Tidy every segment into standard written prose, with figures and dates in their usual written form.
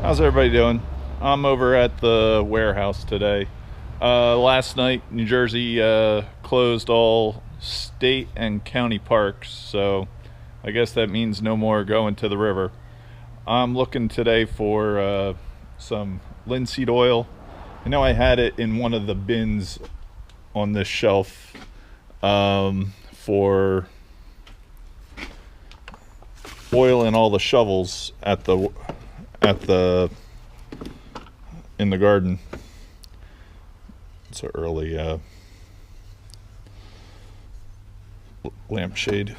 How's everybody doing? I'm over at the warehouse today. Last night, New Jersey closed all state and county parks, so I guess that means no more going to the river. I'm looking today for some linseed oil. I know I had it in one of the bins on this shelf for oil in all the shovels at the in the garden. It's an early lampshade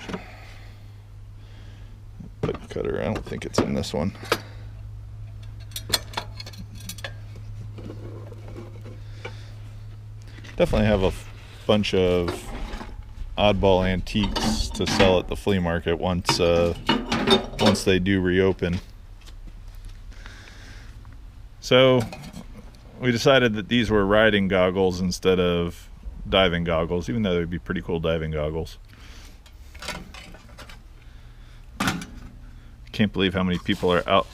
pipe cutter. I don't think it's in this one. Definitely have a bunch of oddball antiques to sell at the flea market once they do reopen. So we decided that these were riding goggles instead of diving goggles, even though they'd be pretty cool diving goggles. Can't believe how many people are out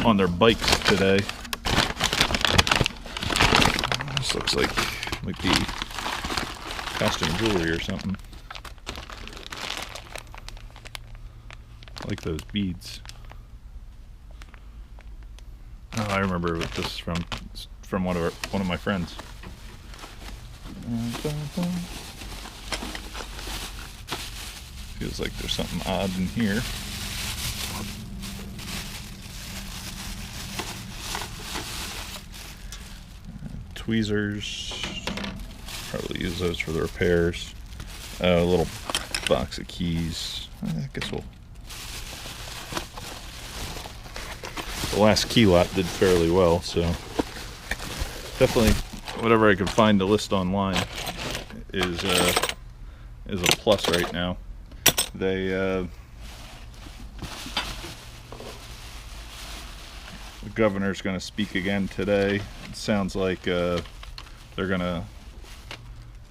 on their bikes today. This looks like might be costume jewelry or something. I like those beads. Oh, I remember what this is from one of my friends. Feels like there's something odd in here. Tweezers. Probably use those for the repairs. A little box of keys. I guess the last key lot did fairly well, so definitely whatever I could find to list online is a plus right now. The governor's going to speak again today. It sounds like they're going to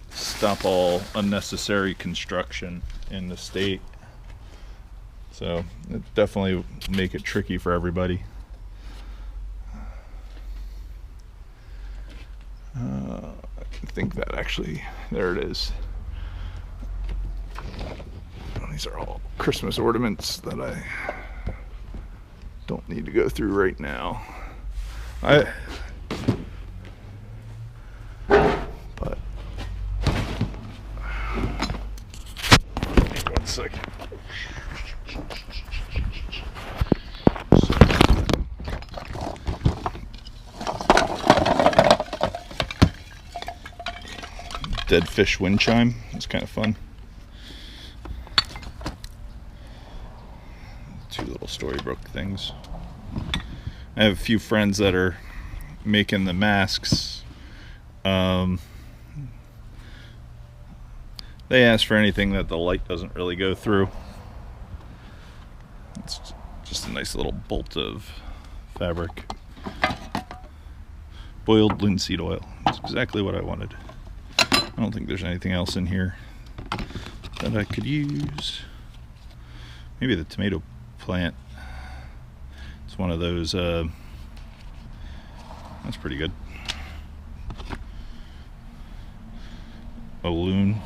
stop all unnecessary construction in the state. So it definitely make it tricky for everybody. I think that actually, there it is. These are all Christmas ornaments that I don't need to go through right now. But one second. Dead fish wind chime. It's kind of fun. Two little storybook things. I have a few friends that are making the masks. They ask for anything that the light doesn't really go through. It's just a nice little bolt of fabric. Boiled linseed oil. That's exactly what I wanted. I don't think there's anything else in here that I could use. Maybe the tomato plant. It's one of those, that's pretty good. A loon.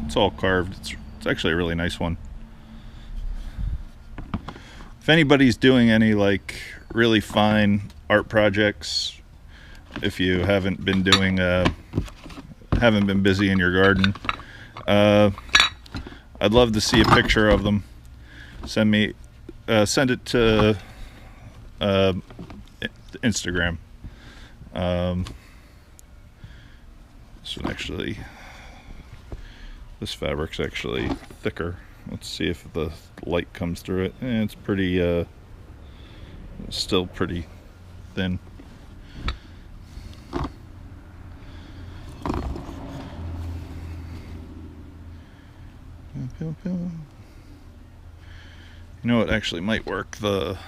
It's all carved. It's actually a really nice one. If anybody's doing any like really fine art projects, if you haven't been doing haven't been busy in your garden, I'd love to see a picture of them. Send it to Instagram. This fabric's actually thicker. Let's see if the light comes through it. It's pretty still pretty thin. You know, it actually might work. The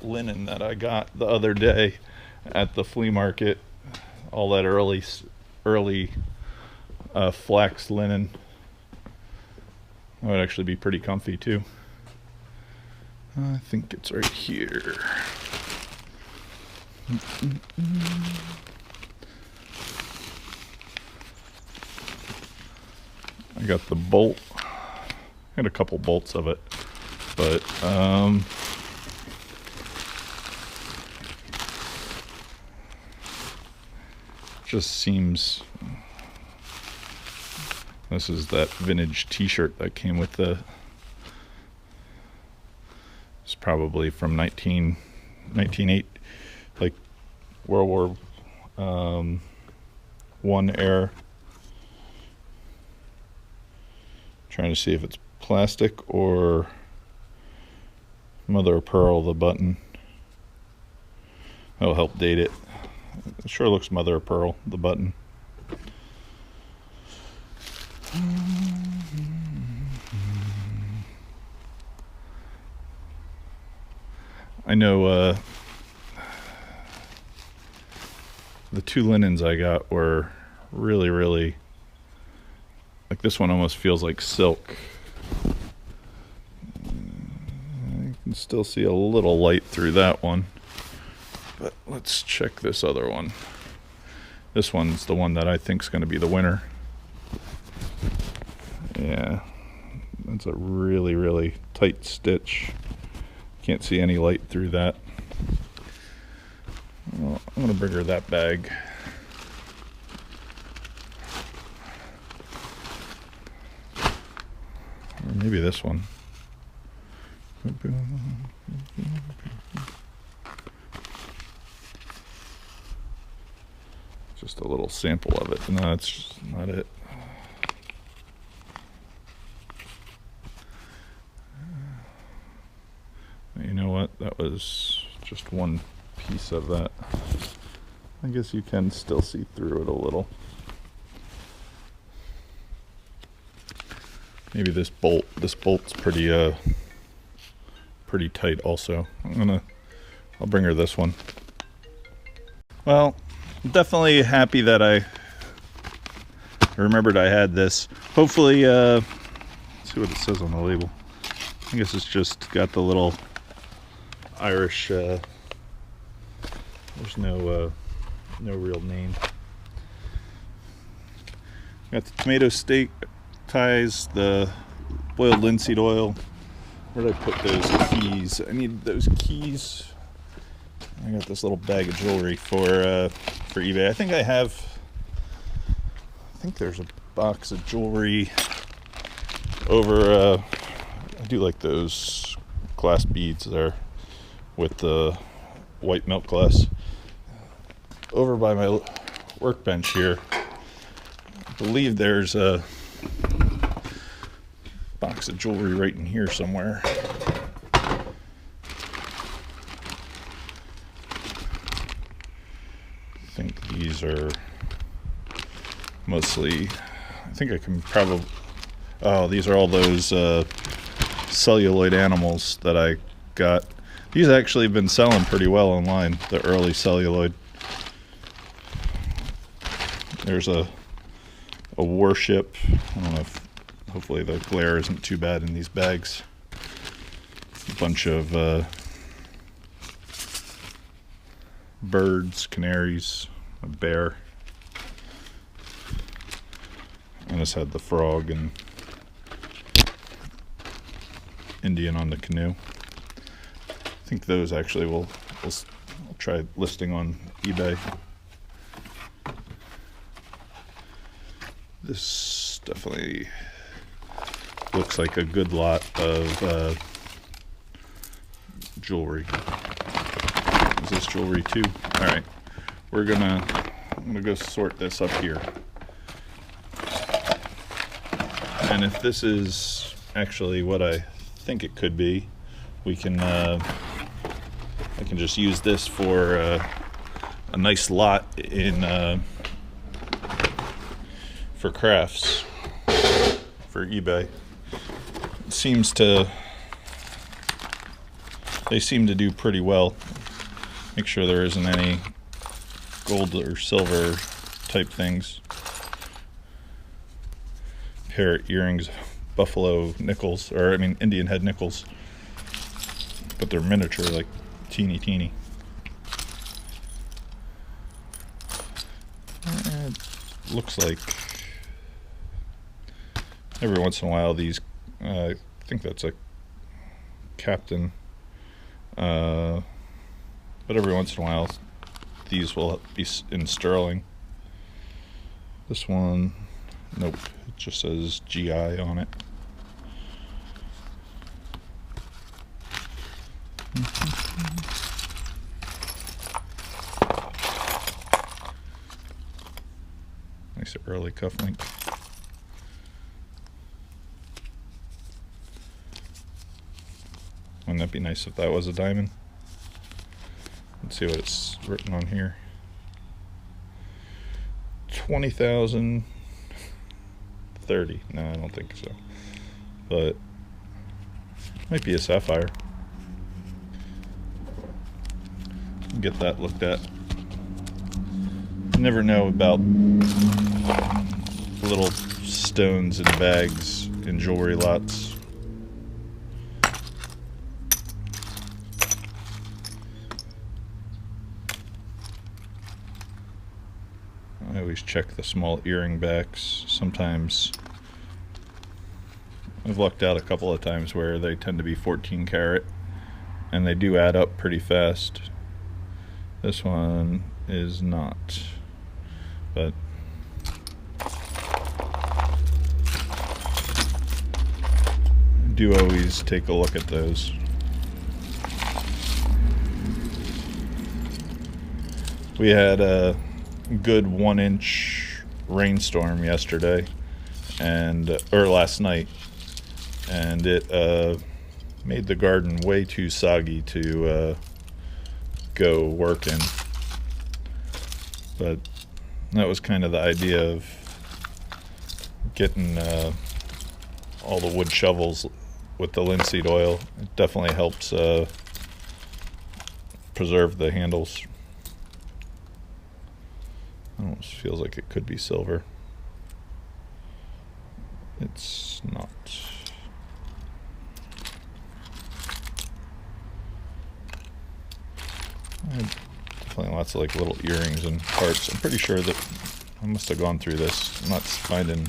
linen that I got the other day at the flea market, all that early flax linen, that would actually be pretty comfy too. I think it's right here. I got the bolt. I got a couple bolts of it, but just seems. This is that vintage t-shirt that came with the. It's probably from 1908, like World War I era. Trying to see if it's plastic or mother of pearl, the button. That'll help date it. It sure looks mother of pearl, the button. I know the two linens I got were really, like this one almost feels like silk. You can still see a little light through that one, but let's check this other one. This one's the one that I think is going to be the winner. Yeah, that's a really tight stitch. Can't see any light through that. Well, I'm going to bring her that bag. Or maybe this one. Just a little sample of it. No, that's just not it. You know what? That was just one piece of that. I guess you can still see through it a little. Maybe this bolt's pretty tight also. I'll bring her this one. Well, I'm definitely happy that I remembered I had this. Hopefully, let's see what it says on the label. I guess it's just got the little Irish, there's no real name. Got the tomato steak ties, the boiled linseed oil. Where did I put those keys? I need those keys. I got this little bag of jewelry for eBay. I think there's a box of jewelry over. I do like those glass beads there with the white milk glass. Over by my workbench here, I believe there's a box of jewelry right in here somewhere. I think these are mostly, I think I can probably, oh, these are all those celluloid animals that I got. These actually have been selling pretty well online, the early celluloid. There's a warship. I don't know if, hopefully the glare isn't too bad in these bags. A bunch of birds, canaries, a bear. And this had the frog and Indian on the canoe. I think those actually I'll try listing on eBay. This definitely looks like a good lot of jewelry. Is this jewelry too? All right, I'm gonna go sort this up here. And if this is actually what I think it could be, we can I can just use this for a nice lot in for crafts for eBay. They seem to do pretty well. Make sure there isn't any gold or silver type things. Parrot earrings, buffalo nickels, or I mean Indian head nickels, but they're miniature, like teeny. looks like every once in a while these, I think that's a Captain, but every once in a while these will be in sterling. This one, nope, it just says GI on it. Nice early cufflink. Wouldn't that be nice if that was a diamond? Let's see what it's written on here. 20,000, 30. No, I don't think so. But might be a sapphire. Get that looked at. You never know about little stones in bags in jewelry lots. I always check the small earring backs. Sometimes I've lucked out a couple of times where they tend to be 14 karat and they do add up pretty fast. This one is not, but I do always take a look at those. We had a good 1-inch rainstorm yesterday or last night, and it made the garden way too soggy to go work in. But that was kind of the idea of getting all the wood shovels with the linseed oil. It definitely helps preserve the handles. Almost feels like it could be silver. It's not. Definitely lots of like little earrings and parts. I'm pretty sure that I must have gone through this. I'm not finding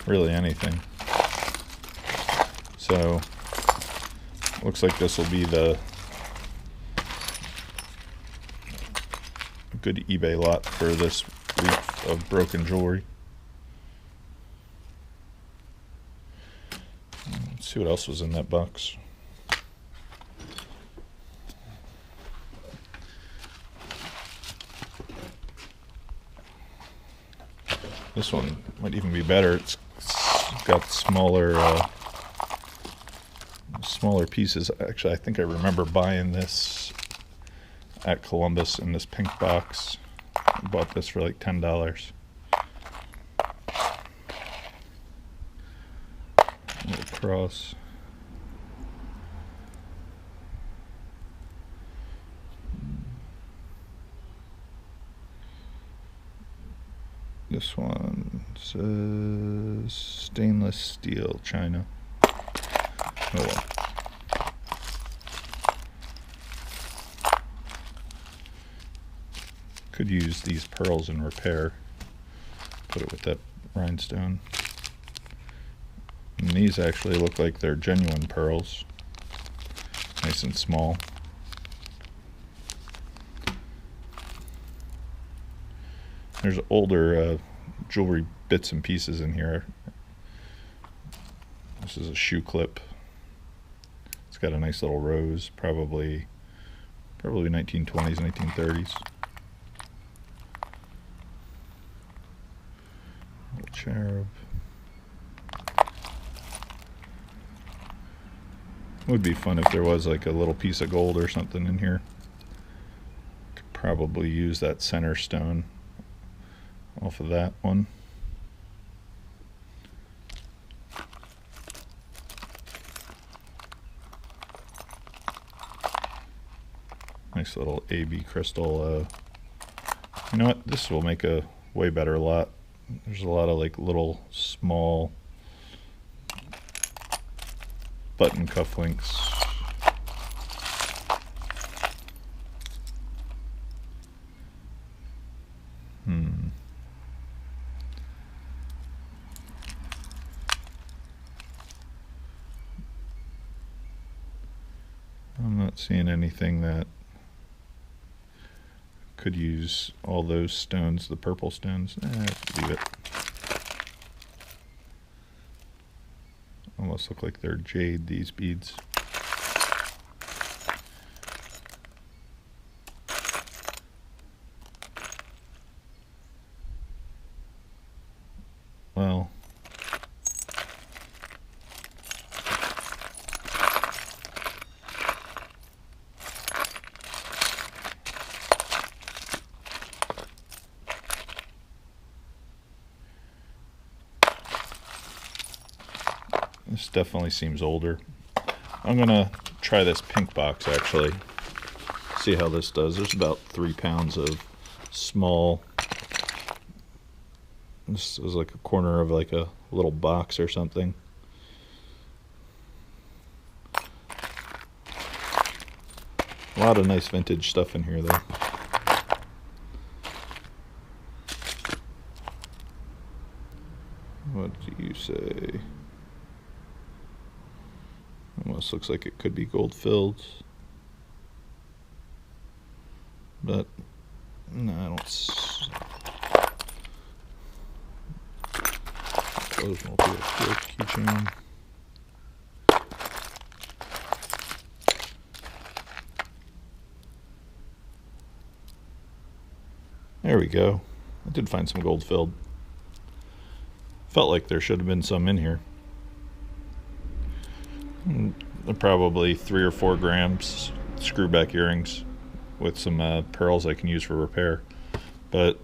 really anything. So looks like this will be the good eBay lot for this week of broken jewelry. Let's see what else was in that box. This one might even be better. It's got smaller pieces. Actually, I think I remember buying this at Columbus in this pink box. I bought this for like $10. Little cross. This one says stainless steel China. Oh well. Could use these pearls in repair. Put it with that rhinestone. And these actually look like they're genuine pearls. Nice and small. There's older jewelry bits and pieces in here. This is a shoe clip. It's got a nice little rose, probably 1920s, 1930s. Little cherub. Would be fun if there was like a little piece of gold or something in here. Could probably use that center stone off of that one. Nice little AB crystal. You know what? This will make a way better lot. There's a lot of like little small button cufflinks. seeing anything that could use all those stones, the purple stones. Leave it. Almost look like they're jade, these beads. Well, this definitely seems older. I'm gonna try this pink box actually. See how this does. There's about 3 pounds of small. This is like a corner of like a little box or something. A lot of nice vintage stuff in here though. What do you say? Almost looks like it could be gold filled. But no, I don't. Those won't be a steel keychain. There we go. I did find some gold filled. Felt like there should have been some in here. Probably 3 or 4 grams screwback earrings with some pearls I can use for repair. But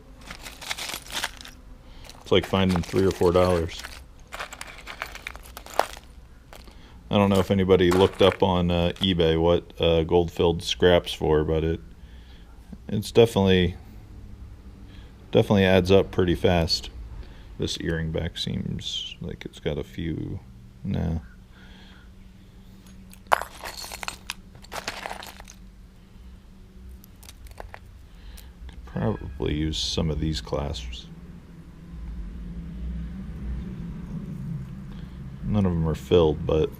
it's like finding $3 or $4. I don't know if anybody looked up on eBay what gold-filled scraps for, but it's definitely adds up pretty fast. This earring back seems like it's got a few. Nah. Could probably use some of these clasps. None of them are filled, but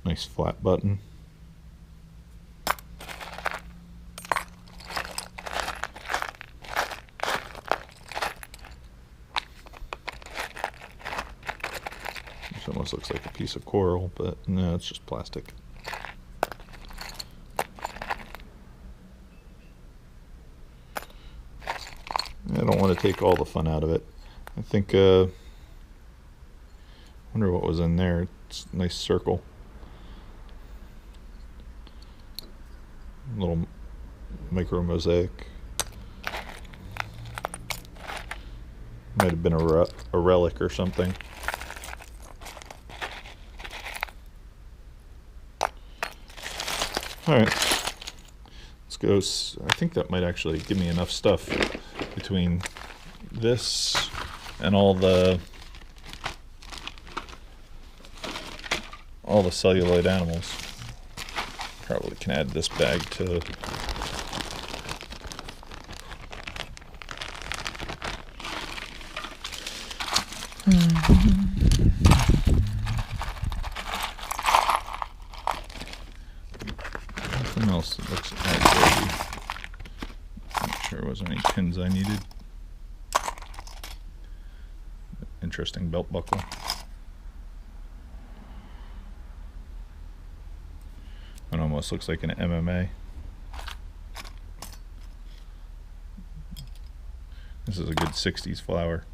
nice flat button. This almost looks like a piece of coral, but no, it's just plastic. I don't want to take all the fun out of it. I think, wonder what was in there. It's a nice circle. Little micro mosaic. Might have been a relic or something. Alright, let's go. I think that might actually give me enough stuff between this and all the celluloid animals. Probably can add this bag to nothing else that looks as dirty. Not sure there was any pins I needed. Interesting belt buckle. It almost looks like an MMA. This is a good 60s flower.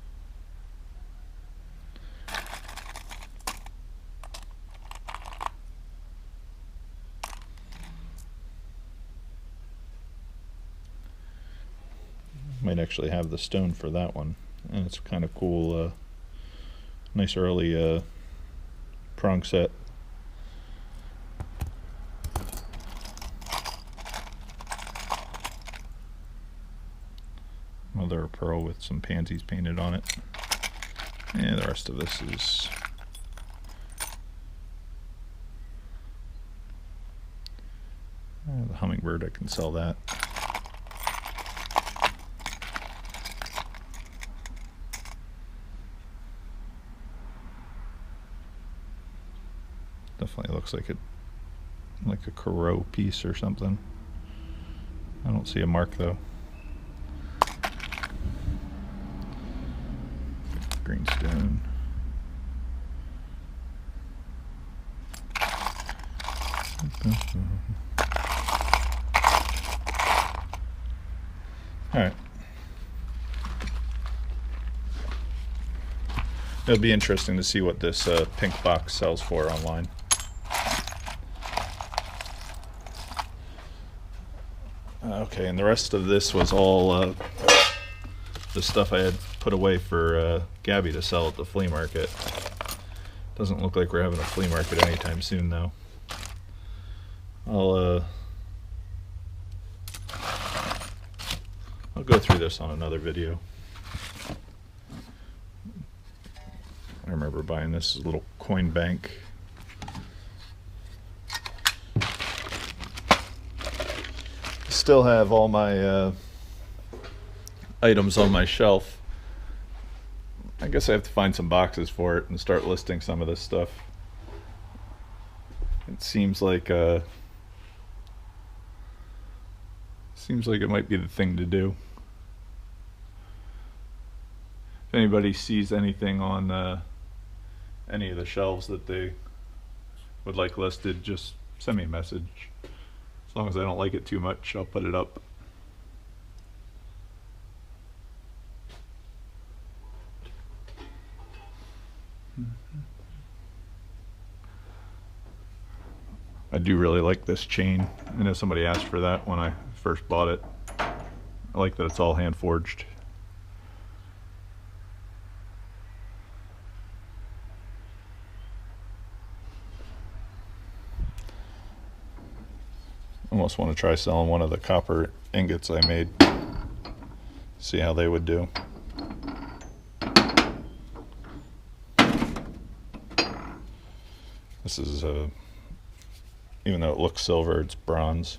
Might actually have the stone for that one. And it's kind of cool, nice early prong set. Mother of pearl with some pansies painted on it. And the rest of this is The hummingbird, I can sell that. Definitely looks like a Corot piece or something. I don't see a mark though. Greenstone. All right. It'll be interesting to see what this pink box sells for online. Okay, and the rest of this was all the stuff I had put away for Gabby to sell at the flea market. Doesn't look like we're having a flea market anytime soon, though. I'll go through this on another video. I remember buying this little coin bank. Still have all my items on my shelf. I guess I have to find some boxes for it and start listing some of this stuff. It seems like it might be the thing to do. If anybody sees anything on any of the shelves that they would like listed, just send me a message. As long as I don't like it too much, I'll put it up. I do really like this chain. I know somebody asked for that when I first bought it. I like that it's all hand forged. Almost want to try selling one of the copper ingots I made. See how they would do. This is even though it looks silver, it's bronze.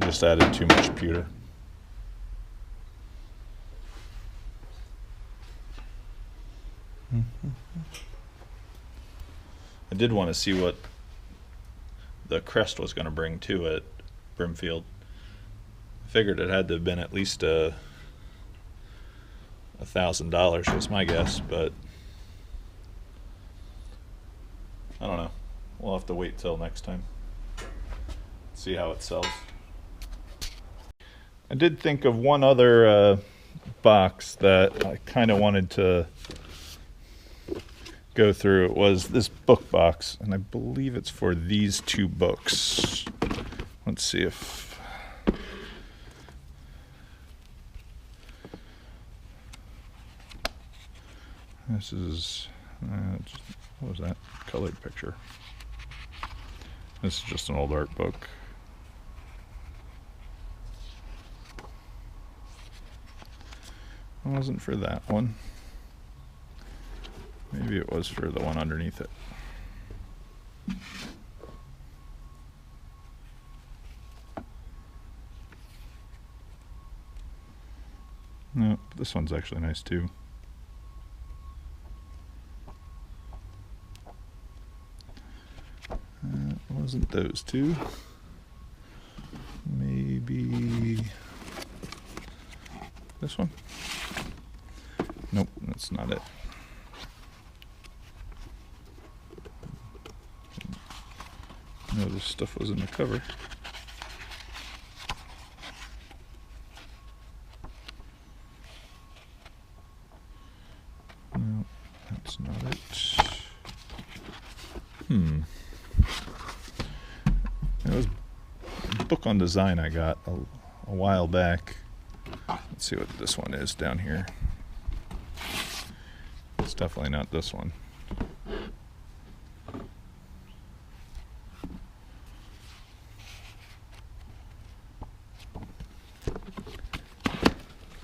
I just added too much pewter. I did want to see what the crest was going to bring too at Brimfield. I figured it had to have been at least $1,000 was my guess, but I don't know. We'll have to wait till next time. See how it sells. I did think of one other box that I kind of wanted to go through. It was this book box, and I believe it's for these two books. Let's see if this is what was that colored picture? This is just an old art book. It wasn't for that one. Maybe it was for the one underneath it. No, this one's actually nice too. It wasn't those two. Maybe this one? Nope, that's not it. No, this stuff was in the cover. No, that's not it. It was a book on design I got a while back. Let's see what this one is down here. It's definitely not this one.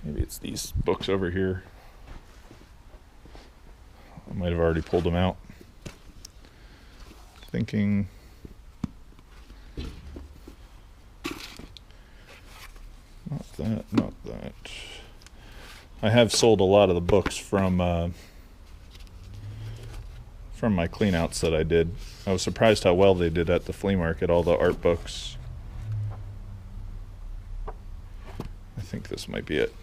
Maybe it's these books over here. I might have already pulled them out. Thinking that, not that. I have sold a lot of the books from my cleanouts that I did. I was surprised how well they did at the flea market, all the art books. I think this might be it.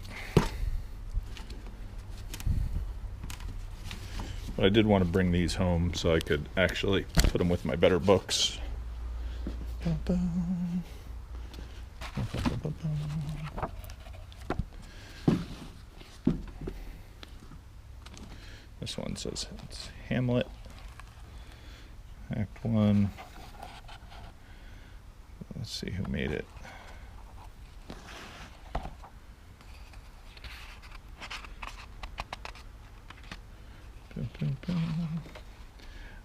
But I did want to bring these home so I could actually put them with my better books. This one says it's Hamlet, Act 1. Let's see who made it.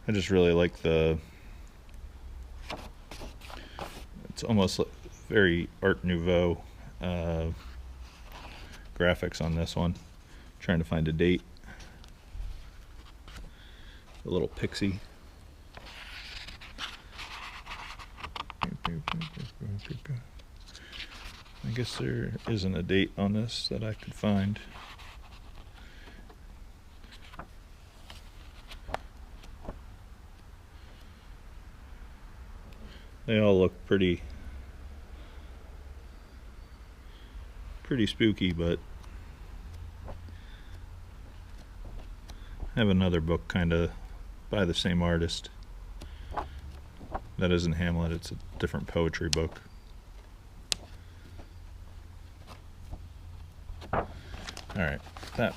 I just really like it's almost very Art Nouveau graphics on this one. Trying to find a date. A little pixie. I guess there isn't a date on this that I could find. They all look pretty spooky, but I have another book kind of by the same artist. That isn't Hamlet, it's a different poetry book. Alright, that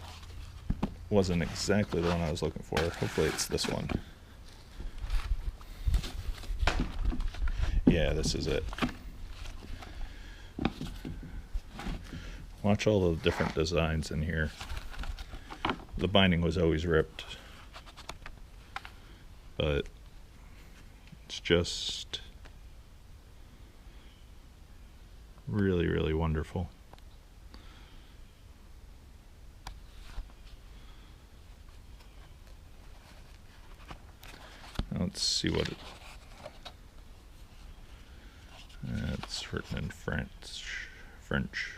wasn't exactly the one I was looking for. Hopefully it's this one. Yeah, this is it. Watch all the different designs in here. The binding was always ripped, but it's just really, really wonderful. Let's see what it's written in French.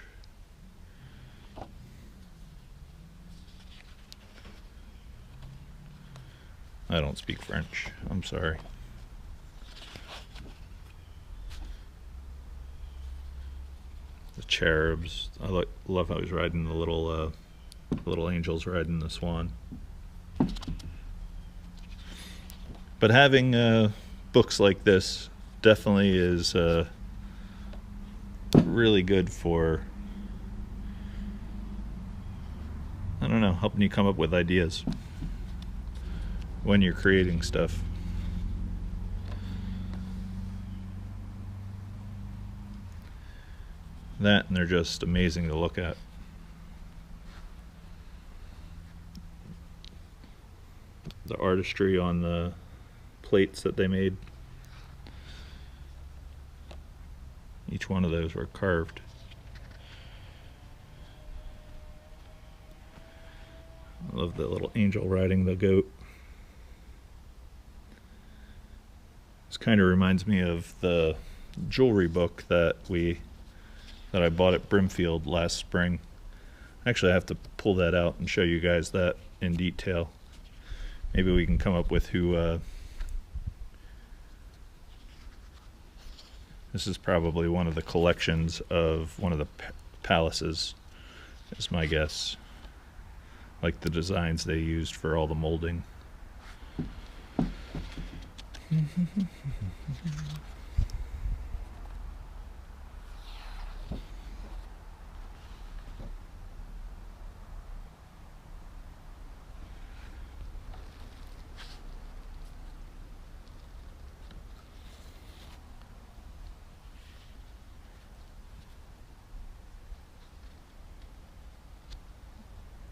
I don't speak French. I'm sorry. The cherubs. I love how he's riding the little angels riding the swan. But having books like this definitely is really good for, I don't know, helping you come up with ideas when you're creating stuff. That, and they're just amazing to look at. The artistry on the plates that they made. Each one of those were carved. I love the little angel riding the goat. This kind of reminds me of the jewelry book that I bought at Brimfield last spring. Actually, I have to pull that out and show you guys that in detail. Maybe we can come up with who. This is probably one of the collections of one of the palaces, is my guess. Like the designs they used for all the molding.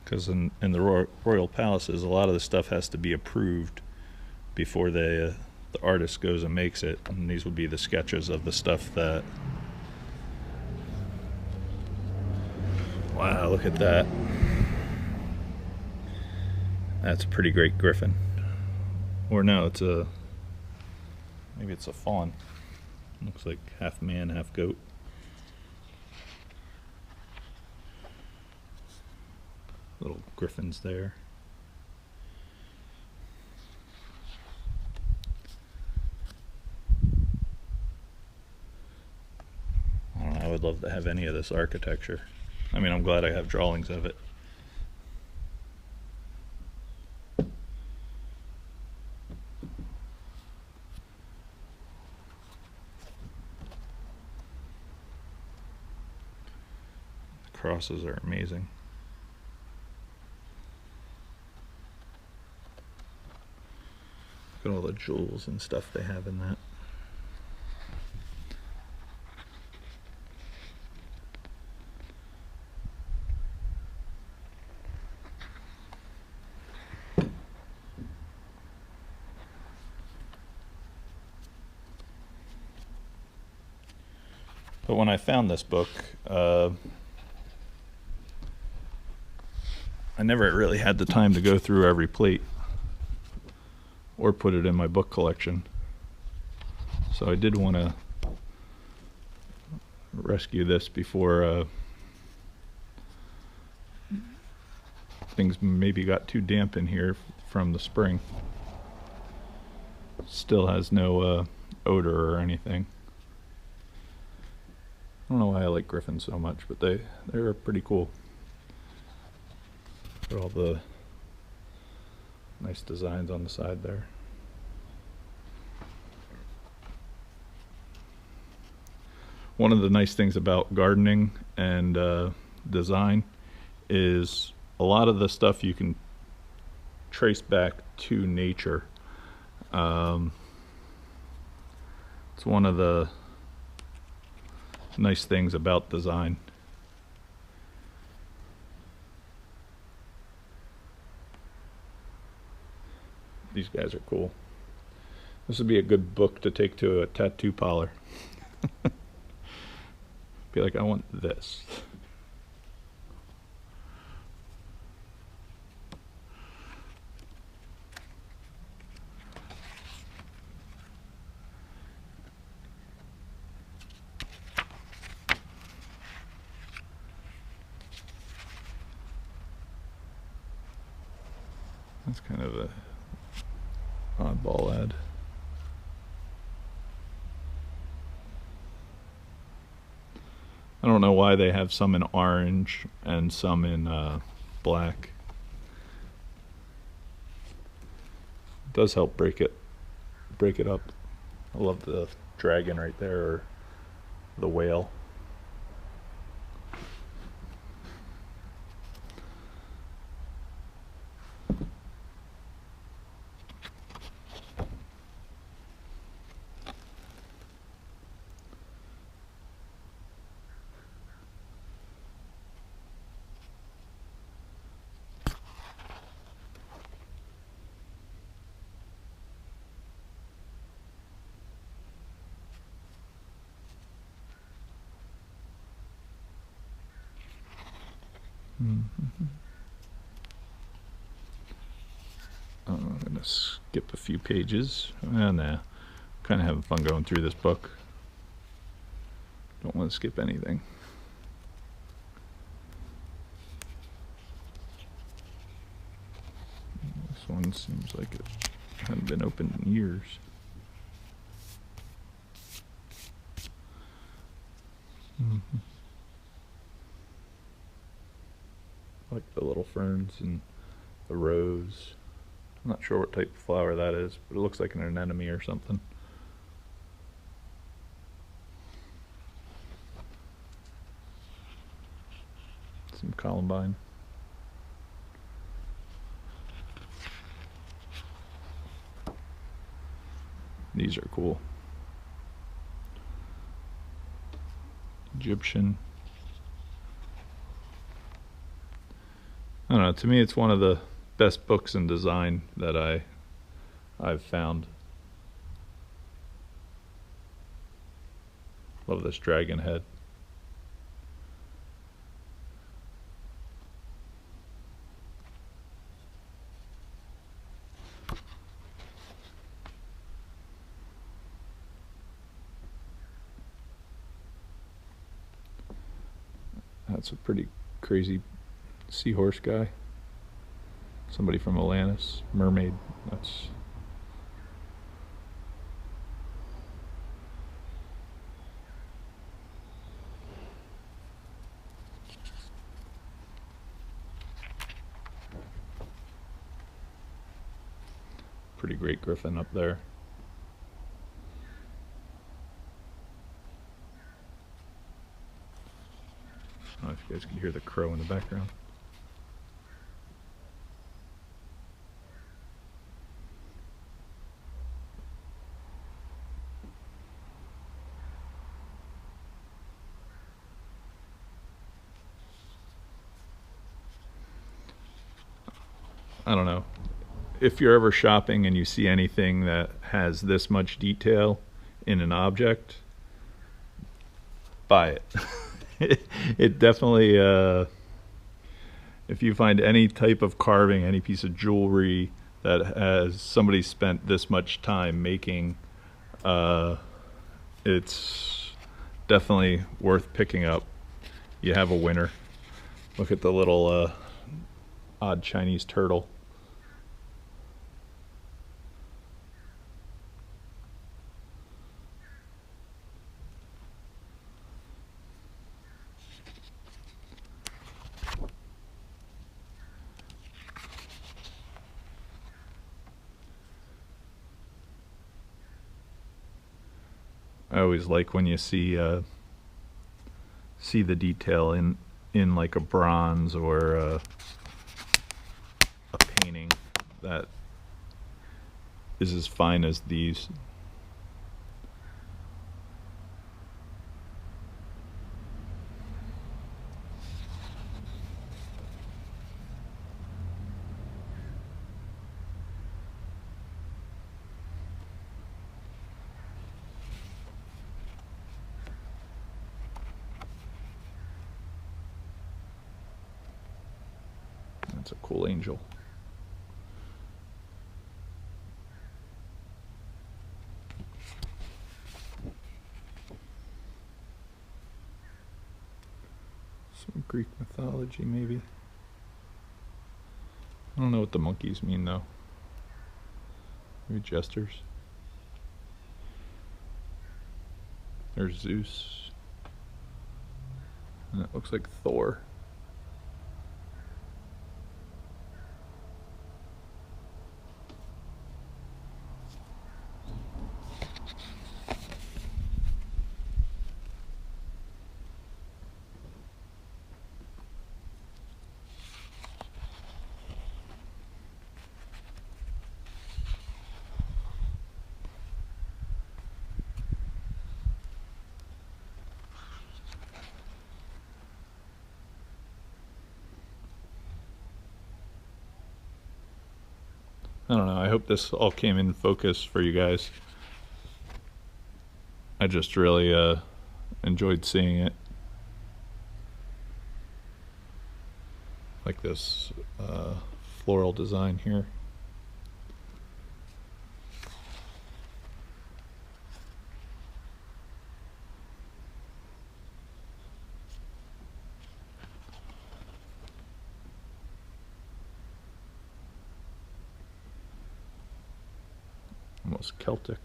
Because in the royal palaces, a lot of the stuff has to be approved before the artist goes and makes it. And these would be the sketches of the stuff that... Wow, look at that. That's a pretty great griffin. Or no, maybe it's a fawn. Looks like half man, half goat. Little griffins there. I don't know, I would love to have any of this architecture. I mean, I'm glad I have drawings of it. The crosses are amazing. Look at all the jewels and stuff they have in that. But when I found this book, I never really had the time to go through every plate or put it in my book collection. So I did want to rescue this before things maybe got too damp in here from the spring. Still has no odor or anything. I don't know why I like griffins so much, but they're pretty cool. Got all the nice designs on the side there. One of the nice things about gardening and design is a lot of the stuff you can trace back to nature. It's one of the nice things about design. These guys are cool. This would be a good book to take to a tattoo parlor. Be like, I want this. That's kind of a oddball ad. I don't know why they have some in orange and some in black. It does help break it up. I love the dragon right there, or the whale. I'm going to skip a few pages. Nah, kind of having fun going through this book. Don't want to skip anything. This one seems like it hadn't been opened in years. I like the little ferns and the rose. I'm not sure what type of flower that is, but it looks like an anemone or something. Some columbine. These are cool. Egyptian. I don't know, to me it's one of the best books in design that I've found. Love this dragon head. That's a pretty crazy seahorse guy. Somebody from Atlantis. Mermaid. That's... pretty great griffin up there. I don't know if you guys can hear the crow in the background. I don't know. If you're ever shopping and you see anything that has this much detail in an object, buy it. It definitely, if you find any type of carving, any piece of jewelry that has somebody spent this much time making, it's definitely worth picking up. You have a winner. Look at the little odd Chinese turtle. I always like when you see the detail in like a bronze or a painting that is as fine as these. That's a cool angel. Some Greek mythology, maybe. I don't know what the monkeys mean, though. Maybe jesters. There's Zeus. And it looks like Thor. I don't know, I hope this all came in focus for you guys. I just really enjoyed seeing it. Like this floral design here. Almost Celtic.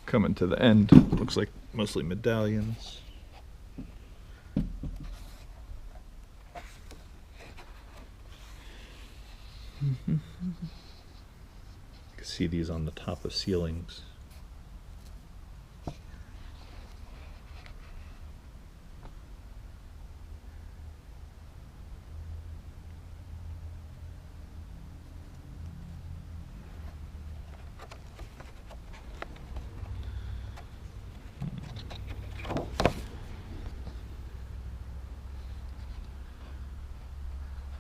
Coming to the end, looks like mostly medallions. You can see these on the top of ceilings.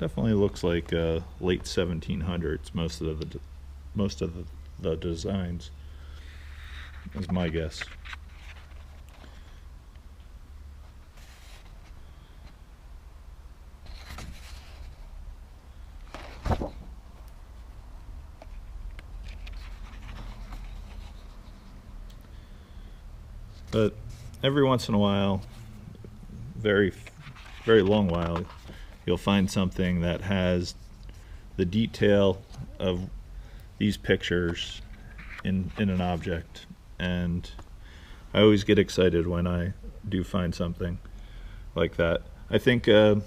Definitely looks like late 1700s. Most of the designs, is my guess. But every once in a while, very long while, you'll find something that has the detail of these pictures in an object, and I always get excited when I do find something like that. I think the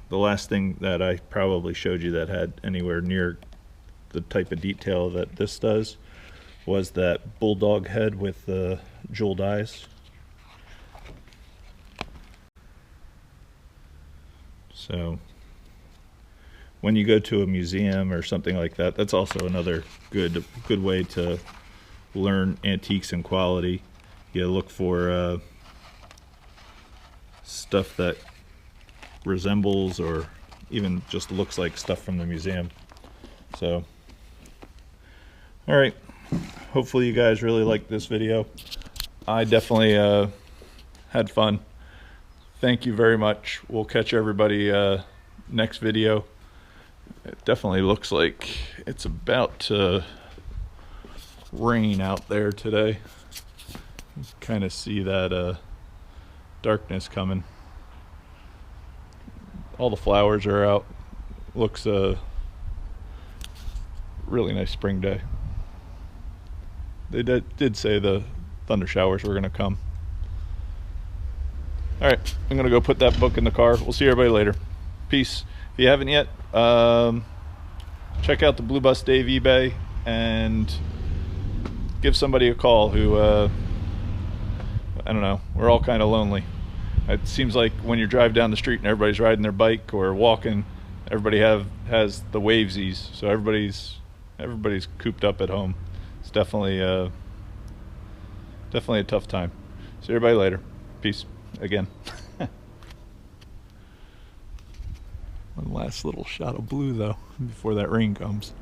last thing that I probably showed you that had anywhere near the type of detail that this does was that bulldog head with the jeweled eyes. So when you go to a museum or something like that, that's also another good way to learn antiques and quality. You look for stuff that resembles or even just looks like stuff from the museum. So, all right, hopefully you guys really liked this video. I definitely had fun. Thank you very much. We'll catch everybody next video. It definitely looks like it's about to rain out there today. You kind of see that darkness coming. All the flowers are out. Looks a really nice spring day. They did say the thunder showers were going to come. All right, I'm going to go put that book in the car. We'll see everybody later. Peace. If you haven't yet, check out the BlueBusDave eBay and give somebody a call who, I don't know, we're all kind of lonely. It seems like when you drive down the street and everybody's riding their bike or walking, everybody has the wavesies, so everybody's cooped up at home. It's definitely a tough time. See everybody later. Peace again. One last little shot of blue though before that rain comes.